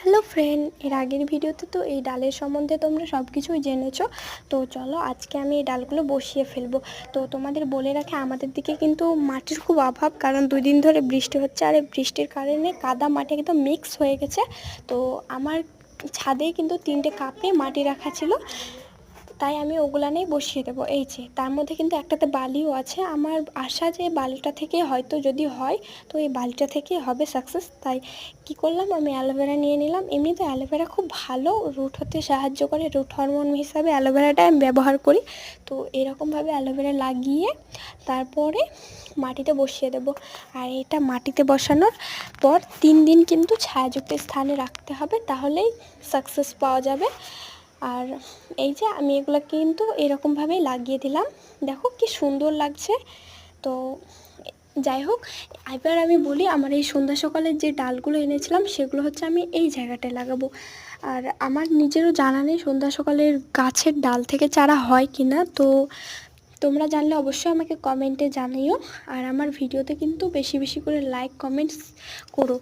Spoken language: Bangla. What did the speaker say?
হ্যালো ফ্রেন্ড, এর আগের ভিডিওতে তো এই ডালের সম্বন্ধে তোমরা সব কিছুই জেনেছো। তো চলো আজকে আমি এই ডালগুলো বসিয়ে ফেলবো। তো তোমাদের বলে রাখে, আমাদের দিকে কিন্তু মাটির খুব অভাব, কারণ 2 দিন ধরে বৃষ্টি হচ্ছে, আর এই বৃষ্টির কারণে কাদা মাটি একদম মিক্স হয়ে গেছে। তো আমার ছাদে কিন্তু 3টে কাপে মাটি রাখা ছিল, তাই আমি ওগুলানেই বসিয়ে দেবো। এই যে তার মধ্যে কিন্তু একটাতে বালিও আছে। আমার আশা যে বালিটা থেকে হয়তো যদি হয়, তো এই বালিটা থেকে হবে সাকসেস। তাই কি করলাম, আমি অ্যালোভেরা নিয়ে নিলাম। এমনিতে অ্যালোভেরা খুব ভালো রুট হতে সাহায্য করে, রুট হরমোন হিসাবে অ্যালোভেরাটা আমি ব্যবহার করি। তো এরকমভাবে অ্যালোভেরা লাগিয়ে তারপরে মাটিতে বসিয়ে দেব। আর এটা মাটিতে বসানোর পর 3 দিন কিন্তু ছায়াযুক্ত স্থানে রাখতে হবে, তাহলেই সাকসেস পাওয়া যাবে। আর এই যে আমি এগুলো কিন্তু এরকমভাবেই লাগিয়ে দিলাম, দেখো কি সুন্দর লাগছে। তো যাই হোক, এবার আমি বলি, আমার এই সন্ধ্যা সকালের যে ডালগুলো এনেছিলাম সেগুলো হচ্ছে আমি এই জায়গাটায় লাগাবো। আর আমার নিজেরও জানা নেই সন্ধ্যা সকালের গাছের ডাল থেকে চারা হয় কি না। তো তোমরা জানলে অবশ্যই আমাকে কমেন্টে জানিও। আর আমার ভিডিওতে কিন্তু বেশি বেশি করে লাইক কমেন্টস করো।